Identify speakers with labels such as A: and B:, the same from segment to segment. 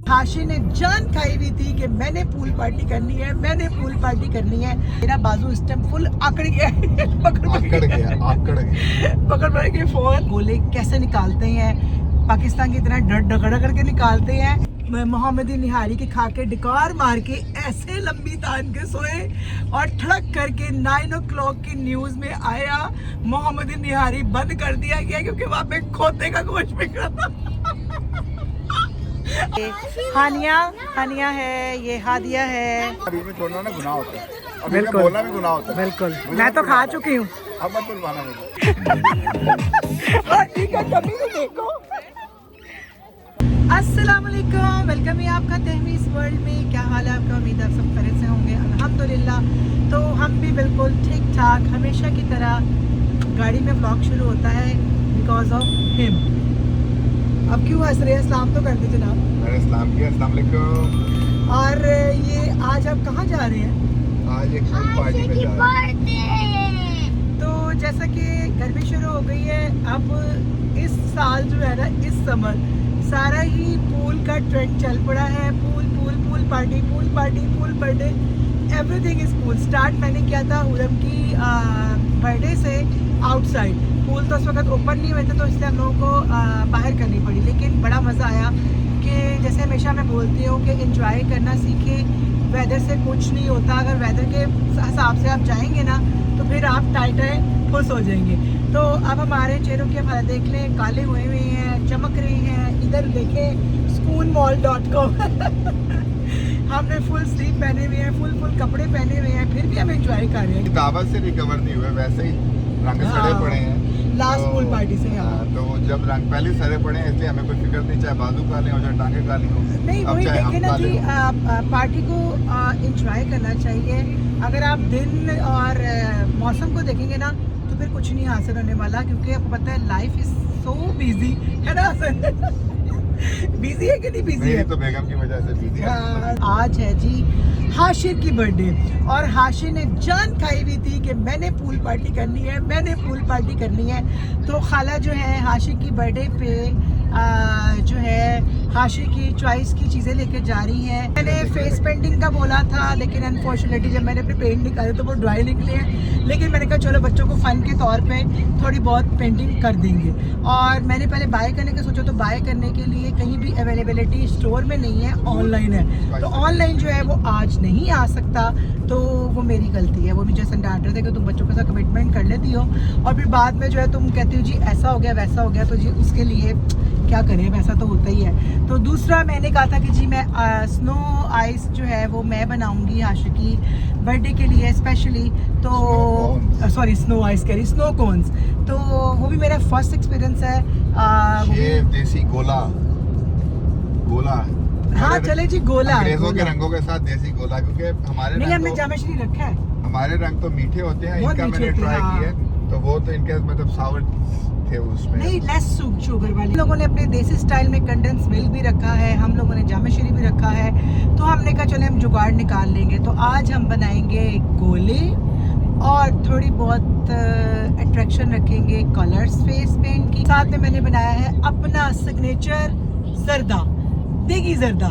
A: हाशी ने जान खाई हुई थी कि मैंने पूल पार्टी करनी है, मैंने पूल पार्टी करनी है। मेरा बाजू इस टाइम फुल आकड़ गया पकड़ के फोन। गोले कैसे निकालते हैं, पाकिस्तान की तरह डगड़ करके निकालते हैं। मोहम्मदी निहारी के खा के डिकार मार के ऐसे लंबी तान के सोए और ठड़क करके 9 o'clock की न्यूज में आया मोहम्मदी निहारी बंद कर दिया गया क्योंकि वहाँ पे खोते का गोश्त बिक रहा था। हानिया है, ये हादिया है।
B: अभी में छोड़ना ना गुनाह होता है, और
A: बिल्कुल
B: बोलना भी गुनाह होता है।
A: बिल्कुल, मैं तो खा चुकी हूँ।
B: अब मत बुलवाना मुझे।
A: ठीक है, कभी तो देखो। अस्सलाम वालेकुम, वेलकम है आपका तहमीस वर्ल्ड में। क्या हाल है आपका? उम्मीद है आप सब खैरियत से होंगे, अल्हम्दुलिल्लाह। तो हम भी बिल्कुल ठीक ठाक, हमेशा की तरह। गाड़ी में व्लॉग शुरू होता है बिकॉज ऑफ हिम। अब क्यों हंस रहे हैं? सलाम तो कर दीजिए जनाब।
B: मैंने सलाम किया, अस्सलाम वालेकुम।
A: और ये आज आप कहाँ जा रहे हैं?
B: आज एक पूल पार्टी में जा रहे हैं।
A: तो जैसा कि गर्मी शुरू हो गई है, अब इस साल जो है ना, इस समर सारा ही पूल का ट्रेंड चल पड़ा है। Pool pool pool party, pool party, pool birthday, everything is pool. Start मैंने किया था हुरम की बर्थडे से आउटसाइड। पूल तो उस वक्त ओपन नहीं हुए थे, तो इसलिए हम लोगों को बाहर करनी पड़ी। लेकिन बड़ा मज़ा आया कि जैसे हमेशा मैं बोलती हूँ कि एंजॉय करना सीखे। वेदर से कुछ नहीं होता, अगर वेदर के हिसाब से आप जाएंगे ना तो फिर आप टाइट खुश हो जाएंगे। तो अब हमारे चेहरों की हालत देख लें, काले हुए हुए हैं, चमक रहे हैं। इधर देखें spoonmall.com हमने फुल स्लीव पहने हुए हैं, फुल कपड़े पहने हुए हैं, फिर भी हम एंजॉय कर रहे हैं।
B: दावत से रिकवर नहीं हुए, वैसे ही रंग सड़े पड़े हैं
A: लास्ट पूल पार्टी से।
B: तो जब रंग पहले सड़े पड़े हैं, इसलिए हमें कोई फिक्र नहीं, चाहे बाजू काले हो चाहे टांगे काली हो।
A: नहीं, वही देखे ना जी, पार्टी को एंजॉय करना चाहिए। अगर आप दिन और मौसम को देखेंगे ना तो फिर कुछ नहीं हासिल होने वाला, क्योंकि आपको पता है लाइफ इज सो बिजी है ना। बिजी है कि नहीं बिजी है?
B: तो बेगम की वजह से बिजी है।
A: आज है जी हाशिर की बर्थडे, और हाशिर ने जान खाई हुई थी कि मैंने पूल पार्टी करनी है, मैंने पूल पार्टी करनी है। तो खाला जो है हाशिर की बर्थडे पे जो है हाशिर की चॉइस की चीज़ें लेके जा रही हैं। मैंने फेस पेंटिंग का बोला था, लेकिन अनफॉर्चुनेटली जब मैंने अपने पेंट निकाले तो वो ड्राई निकले हैं। लेकिन मैंने कहा चलो बच्चों को फ़न के तौर पे थोड़ी बहुत पेंटिंग कर देंगे। और मैंने पहले बाय करने का सोचा, तो बाय करने के लिए कहीं भी अवेलेबिलिटी स्टोर में नहीं है, ऑनलाइन है। तो ऑनलाइन जो है वो आज नहीं आ सकता, तो वो मेरी गलती है। वो मुझे ऐसा डांट रहे थे कि तुम बच्चों के साथ कमिटमेंट कर लेती हो और फिर बाद में जो है तुम कहती हो जी ऐसा हो गया वैसा हो गया। तो जी उसके लिए क्या करें, वैसा तो होता ही है। तो दूसरा मैंने कहा था कि जी मैं स्नो आइस जो है वो मैं बनाऊंगी हाशिर की बर्थडे के लिए स्पेशली। तो सॉरी, स्नो आइस कह रही, स्नो कोन्स। तो वो भी मेरा फर्स्ट एक्सपीरियंस है।
B: ये देसी गोला
A: हाँ चले जी, गोला
B: अंग्रेजों के रंगों के साथ देसी गोला, क्योंकि हमारे
A: नहीं, हमने जामश्री रखा है।
B: हमारे रंग तो मीठे होते हैं, इनका मैंने ट्राई किया तो वो तो इनके मतलब सावर थे उसमें,
A: नहीं लेस शुगर वाले। हम लोगों ने अपने देसी स्टाइल में कंडेंस मिल्क भी रखा है, हम लोगों ने जामश्री भी रखा है। तो हमने कहा चले हम जुगाड़ निकाल लेंगे। तो आज हम बनाएंगे गोले और थोड़ी बहुत अट्रैक्शन रखेंगे कलर्स फेस पेंट की। साथ में मैंने बनाया है अपना सिग्नेचर जर्दा, देगी जर्दा।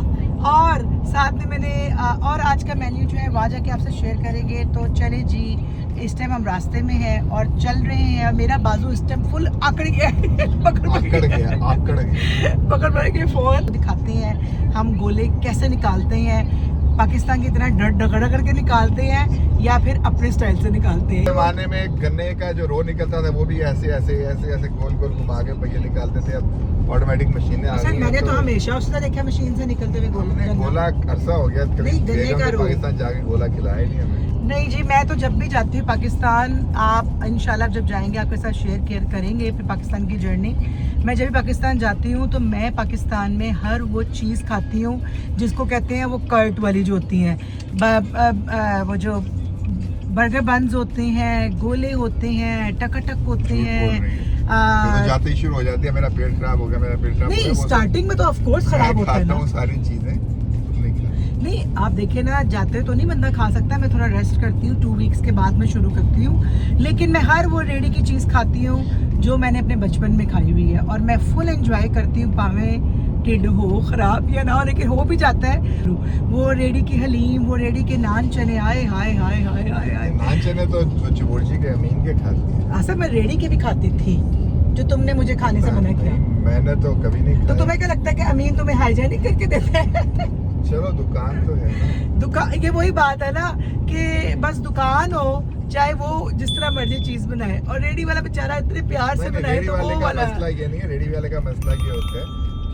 A: और साथ में मैंने और आज का मेन्यू जो है वहाँ जाके आपसे शेयर करेंगे। तो चले जी, इस टाइम हम रास्ते में हैं और चल रहे हैं। मेरा बाजू इस टाइम फुल आकड़ गया पकड़ के फोन दिखाते हैं हम गोले कैसे निकालते हैं। पाकिस्तान की तरह डगड़ करके निकालते हैं या फिर अपने स्टाइल से निकालते हैं।
B: जमाने में गन्ने का जो रो निकलता था वो भी ऐसे गोल घुमा के पहिए निकालते थे। अब ऑटोमेटिक मशीनें आ गई हैं।
A: मैंने तो हमेशा उससे देखा मशीन से निकलते हुए
B: गोला अरसा हो गया, पाकिस्तान जाके गोला खिलाया नहीं हमें।
A: नहीं जी, मैं तो जब भी जाती हूँ पाकिस्तान, आप इंशाल्लाह जब जाएंगे आपके साथ शेयर करेंगे फिर पाकिस्तान की जर्नी। मैं जब भी पाकिस्तान जाती हूँ तो मैं पाकिस्तान में हर वो चीज़ खाती हूँ जिसको कहते हैं वो कर्ट वाली जो होती हैं, वो जो बर्गर बन्स होते हैं, गोले होते हैं, टक होते हैं।
B: तो जाते ही शुरू हो जाती है मेरा पेट खराब हो गया, मेरा पेट खराब हो गया।
A: नहीं, स्टार्टिंग में तो ऑफ कोर्स खराब होता है ना
B: सारी चीजें।
A: नहीं, आप देखिए ना, जाते तो नहीं बंदा खा सकता। मैं थोड़ा रेस्ट करती हूँ, 2 वीक्स के बाद मैं शुरू करती हूँ। लेकिन मैं हर वो रेडी की चीज़ खाती हूँ जो मैंने अपने बचपन में खाई हुई है, और मैं फुल एंजॉय करती हूँ, भावें टिड हो खराब या ना हो, लेकिन हो भी जाता है। वो रेडी की हलीम, वो रेडी के नान चने, आए हाय हाय हाय हाय हाय।
B: नान चने तो चिबोड़जी के अमीन के खाती है।
A: असल मैं रेडी के भी खाती थी, जो तुमने मुझे खाने से मना किया।
B: मैंने तो कभी नहीं खाया।
A: तो तुम्हें क्या लगता है कि अमीन तुम्हें हाइजेनिक करके देते हैं?
B: चलो दुकान तो है।
A: दुकान, ये वही बात है ना कि बस दुकान हो, चाहे वो जिस तरह मर्जी चीज बनाए, और रेडी वाला बेचारा इतने प्यार से बनाए, तो वो वाला
B: मसला ये नहीं है। रेडी वाले का मसला ये होता है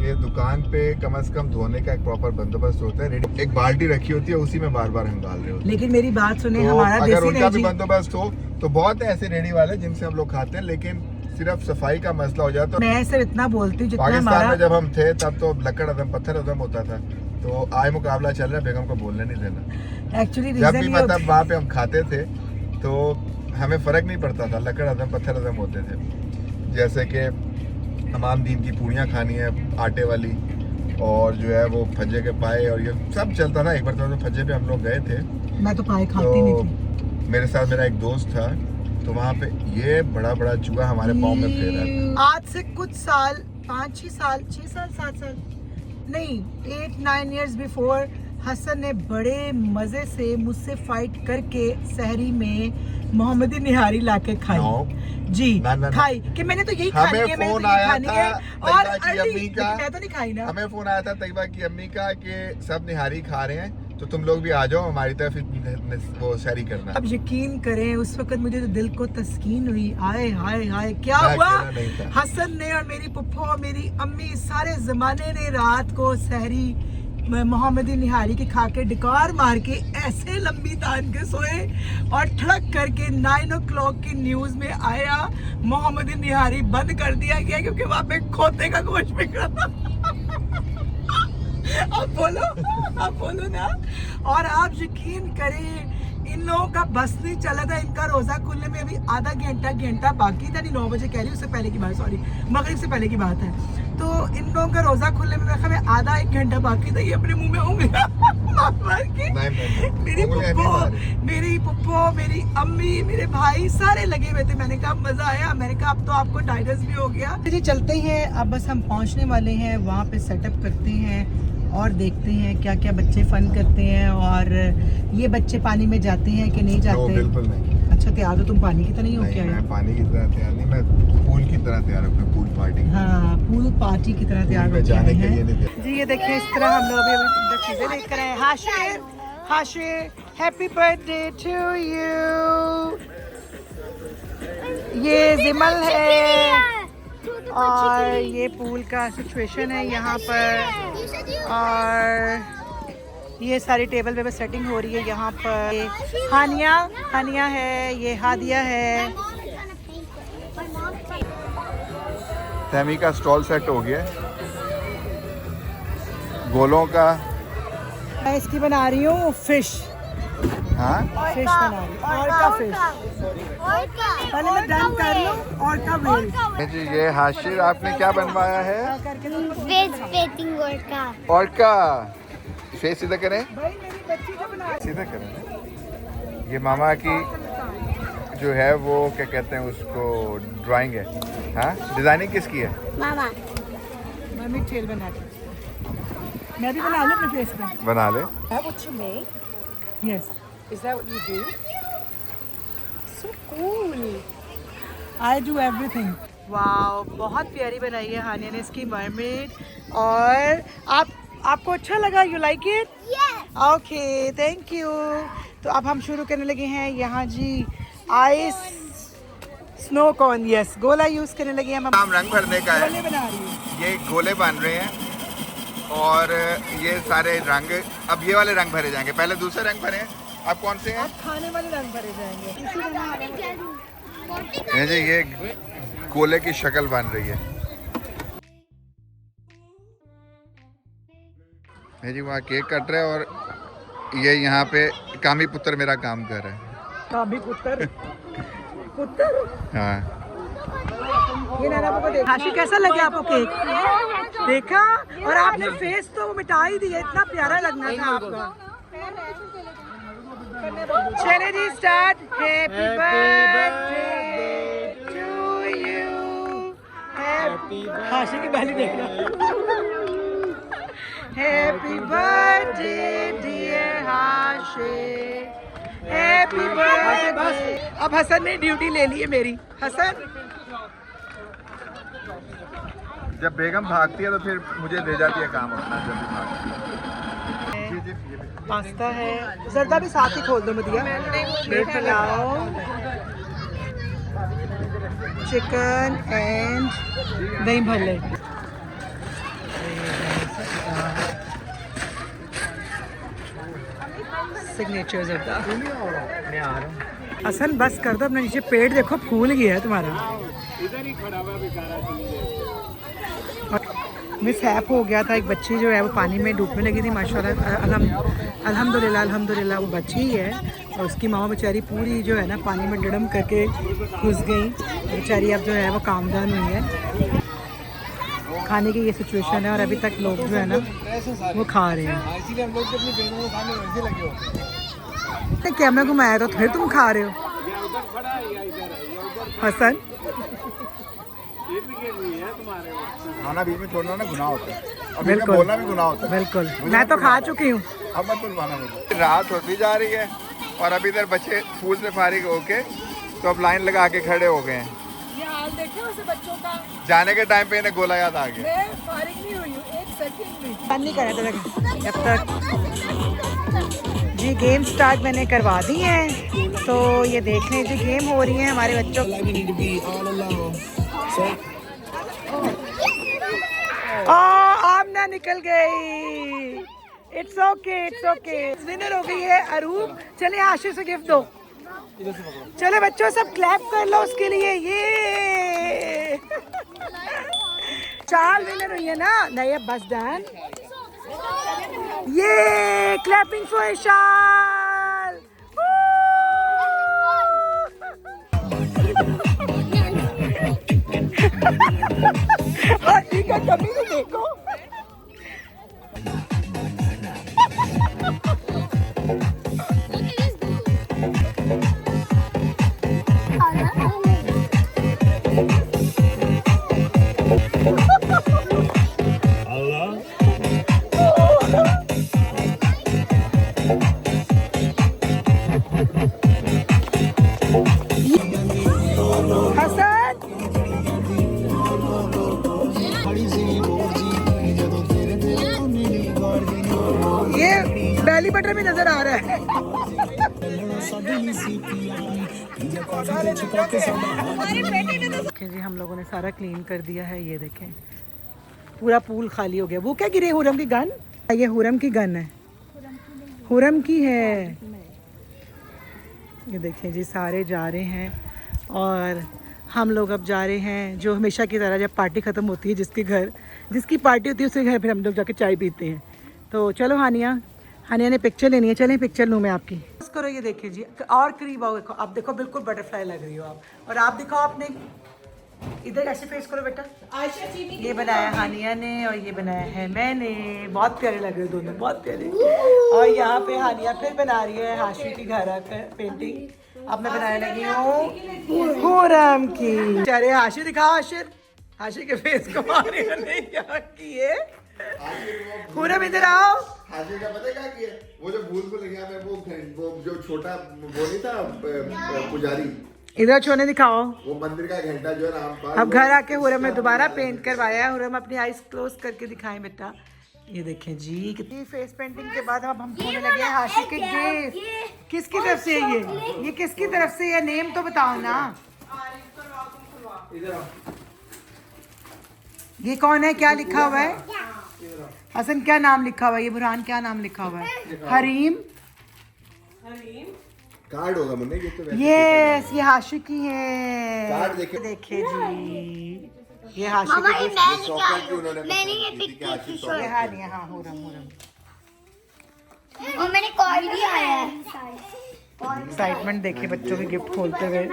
B: कि दुकान पे कम से कम धोने का एक प्रॉपर बंदोबस्त होता है। रेडी एक बाल्टी रखी होती है, उसी में बार बार हम डाल रहे होते हैं।
A: लेकिन मेरी बात सुने,
B: तो
A: हमारा
B: अगर
A: देसी
B: उनका भी
A: नहीं जी।
B: बंदोबस्त हो तो बहुत है ऐसे रेडी वाले जिनसे हम लोग खाते हैं, लेकिन सिर्फ सफाई का मसला हो जाता है।
A: मैं सिर्फ इतना बोलती हूँ जितना
B: पाकिस्तान
A: हमारा
B: में जब हम थे तब तो लकड़ अदम पत्थर अदम होता था, तो आए मुकाबला चल रहा है, बेगम को बोलने नहीं देना।
A: एक्चुअली
B: जब भी मतलब वहाँ पे हम खाते थे तो हमें फर्क नहीं पड़ता था, लकड़ अदम पत्थर अदम होते थे। जैसे कि तमाम दिन की पूड़ियाँ खानी है आटे वाली, और जो है वो फज्जे के पाए, और ये सब चलता था। एक बार तो फज्जे पे हम लोग गए थे,
A: मैं तो पाए खाती नहीं
B: तो
A: थी।
B: मेरे साथ मेरा एक दोस्त था, तो वहाँ पे ये बड़ा बड़ा चूहा हमारे पाँव में फेर रहा था।
A: आज से कुछ साल, 5-6 साल, 6 साल 7 साल नहीं, 8-9 years बिफोर, हसन ने बड़े मजे से मुझसे फाइट करके सहरी में मोहम्मदी निहारी लाके खाई। जी
B: ना।
A: खाई कि मैंने तो यही खानी है, मैंने तो यही खानी है। और अर्ली, मैं तो नहीं खाई ना।
B: हमें फोन आया था तैयबा की अम्मी का कि सब निहारी खा रहे हैं, तो तुम लोग भी आ जाओ हमारी तरफ, वो सहरी करना।
A: अब यकीन करें, उस वक्त मुझे तो दिल को तस्कीन हुई। आए हाय हाय, क्या हुआ? हसन ने और मेरी पुप्पो और मेरी अम्मी, सारे जमाने ने रात को सहरी मोहम्मदी निहारी की खा के डिकार मार के ऐसे लंबी तान के सोए, और ठड़क करके 9 o'clock की न्यूज में आया मोहम्मदी निहारी बंद कर दिया गया क्योंकि वहां पे खोते का गोश्त बिक रहा था। अब बोलो ना। और आप यकीन करें, इन लोगों का बस नहीं चला था, इनका रोजा खुलने में अभी आधा घंटा बाकी था। नहीं, 9 बजे कह रही हूँ, उससे पहले की बात, सॉरी, मगरिब से पहले की बात है। तो इन लोगों का रोजा खुलने में आधा 1 घंटा बाकी था। ये अपने मुंह में उंगलियां मार के, मेरी पुप्पो, मेरी अम्मी, मेरे भाई सारे लगे हुए थे। मैंने कहा मजा आया। मैंने कहा अब तो आपको टाइटस भी हो गया। जी चलते हैं, अब बस हम पहुंचने वाले हैं, वहाँ पे सेटअप करते हैं और देखते हैं क्या क्या बच्चे फन करते हैं। और ये बच्चे पानी में जाते हैं कि नहीं जाते?
B: बिल्कुल नहीं।
A: अच्छा, तैयार हो तुम? पानी की तरह नहीं हो क्या?
B: मैं पानी की तरह तैयार नहीं, मैं पूल की तरह तैयार हूँ, पूल पार्टी।
A: हाँ, पूल पार्टी की तरह तैयार हो
B: जाने के लिए
A: हैं जी। ये देखिए, इस तरह हम लोग अभी चीजें लेकर आए। Hashir, happy birthday to you. ये जिमल है, और ये पूल का सिचुएशन है यहाँ पर, और ये सारी टेबल पे बस सेटिंग हो रही है यहाँ पर। हानिया है, ये हादिया है।
B: तैमी का स्टॉल सेट हो गया गोलों का।
A: मैं इसकी बना रही हूँ फिश।
B: हाँ,
A: फिश बना रही हूँ, और का फिश। पहले मैं डन कर लूँ, और का वेल।
B: जी ये हाशिर, आपने क्या बनवाया है? और का फेस सीधा करें,
A: भाई मेरी बच्ची को बना
B: सीधा करें। ये मामा की जो है वो क्या कहते हैं उसको, ड्राइंग है। हाँ, डिजाइनिंग किसकी है?
C: मामा।
A: मम्मी ठेल बना रही। मैं भी बना लूँ अपने फेस पे?
B: बना ले।
A: What you make? Yes. Is that what you do? So cool. I do everything. Wow, बहुत प्यारी बनाई है हानिया ने इसकी मरमेड। और आपको अच्छा लगा? You like it? Okay, thank you. तो अब हम शुरू करने लगे हैं यहाँ जी, आइस स्नो कॉर्न। यस, गोला यूज करने लगे हैं।
B: काम रंग भरने का है।
A: गोले बना रही हूँ।
B: ये गोले बन रहे हैं, और ये सारे रंग, अब ये वाले रंग भरे जाएंगे। पहले दूसरे रंग भरे हैं, अब कौन से हैं?
A: अब खाने वाले रंग भरे जाएंगे।
B: ये जी, ये गोले की शक्ल बन रही है। ये जी वहाँ केक कट रहा है, और ये यहाँ पे कामी पुत्र मेरा काम कर रहा है।
A: कामी पुत्र।
B: हाँ,
A: ये नाना पापा देखा। हाशी, कैसा लगे आपको केक? देखा? और आपने फेस तो मिटा ही दिया, इतना प्यारा लगना था आपका। चले जी, start. Happy birthday to you. Hashe की पहली देख रहा happy birthday dear Hashe, happy birthday. बस अब हसन ने ड्यूटी ले ली है मेरी। हसन
B: जब बेगम भागती है तो फिर मुझे दे जाती है काम अपना, जब भी भागती है।
A: पास्ता है, जर्दा भी साथ ही खोल दो मदिया। ब्रेड पुलाव, चिकन एंड दही भल्ले। सिग्नेचर जर्दा। हसन बस कर दो अपना, नीचे पेट देखो फूल गया है तुम्हारा। मिसहैप हो गया था, एक बच्ची जो है वो पानी में डूबने लगी थी। माशाल्लाह अल्हम्दुलिल्लाह वो बच्ची ही है, और उसकी मामा बेचारी पूरी जो है ना पानी में डड़म करके घुस गई बेचारी। अब जो है वो कामदान हुई है। खाने की ये सिचुएशन है और अभी तक लोग जो है ना वो खा रहे हैं। कैमरा घुमाया तो फिर तुम खा रहे हो हसन।
B: खाना बीच में छोड़ना ना गुनाह होता है, और
A: बिल्कुल
B: बोलना भी गुनाह होता है।
A: बिल्कुल, मैं तो खा चुकी हूँ।
B: अब मत बुलवाना मुझे। रात होती जा रही है और अभी इधर बच्चे स्कूल से फारिग होके तो अब लाइन लगा के खड़े हो गए हैं।
A: ये हाल देखे उसे बच्चों का।
B: जाने के टाइम पे इन्हें गोला याद आ गया।
A: मैं फारिग नहीं हुई हूँ एक सेकंड भी। बंद नहीं करा था जब तक जी गेम स्टार्ट मैंने करवा दी है, तो ये देख लें जी गेम हो रही है हमारे बच्चों। आमना निकल गई। It's okay it's okay. Winner हो गई है अरूप। चले आशीष से गिफ्ट दो। चले बच्चों सब क्लैप कर लो उसके लिए। ये चार विनर हुई है ना। नहीं अब बस डन। ये क्लैपिंग फॉर इशाल। ठीक है कभी तो देखो। बेली बटर भी नजर आ रहा है। जी हम लोगों ने सारा क्लीन कर दिया है। ये देखें पूरा पूल खाली हो गया। वो क्या गिरे? हुरम की गन। ये हुरम की गन है, हुरम की है। ये देखें जी सारे जा रहे हैं और हम लोग अब जा रहे हैं जो हमेशा की तरह जब पार्टी ख़त्म होती है जिसकी पार्टी होती है उसके घर फिर हम लोग जाके चाय पीते हैं। तो चलो हानिया ने पिक्चर लेनी है। चलें पिक्चर लूँ मैं आपकी। बस करो ये देखिए जी और करीब आओ। देखो आप देखो बिल्कुल बटरफ्लाई लग रही हो आप। और आप दिखाओ आपने इधर ऐसे फेस करो बेटा। ये बनाया हानिया ने और ये बनाया है मैंने। बहुत प्यारे लग रहे हो दोनों, बहुत प्यारे। और यहाँ पे हानिया फिर बना रही है हाशिर की घर आकर पेंटिंग। अब मैं बनाने लगी हूँ हुरम की। अरे हाशिर दिखाओ। हाशिर के फेस को मारे क्या किए। हुरम इधर आओ।
B: हाशिर का पता क्या किया? वो जो भूल गया मैं, वो जो छोटा वो नहीं था पुजारी,
A: इधर छोने दिखाओ।
B: वो मंदिर का घंटा जो है ना।
A: अब घर आके हुरम ने दोबारा पेंट करवाया है। हुरम अपनी आईज क्लोज करके दिखाएं बेटा। ये देखें जी कितनी फेस पेंटिंग के बाद अब हम होने लगे हैं हाशिर के गिफ्ट। किसकी तरफ से है ये किसकी तरफ से है? नेम तो बताओ ना। ये कौन है? क्या लिखा हुआ है? हसन क्या नाम लिखा हुआ है? ये बुरहान क्या नाम लिखा हुआ है? हरीम
B: कार्ड होगा मुन्ने ये तो।
A: यस ये हाशिर की है।
B: कार्ड
A: देखिए जी ये हाशिर की गिफ्ट। ये हानिया हाँ हुरम
C: और मैंने कॉल भी आया है।
A: एक्साइटमेंट देखिए बच्चों के गिफ्ट खोलते हुए।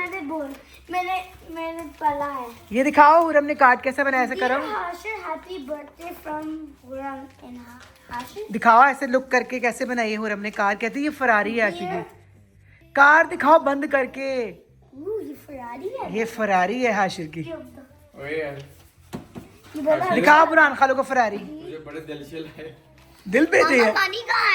C: मैंने पढ़ा है।
A: ये दिखाओ हुरम ने कार्ड कैसे बनाया। ऐसे करो
C: happy birthday from Hurram and Hashir.
A: दिखाओ ऐसे लुक करके कैसे बनाई है हुरम ने कार। कहती है ये फरारी है हाशिर की कार। दिखाओ बंद करके।
C: ये फरारी है।
A: ये फरारी है हाशिर की।
C: बोला
A: दिखा बुरहान खालो को फरारी
D: मुझे बड़े दिल से लाए।
A: दिल पे दे
C: पानी कहाँ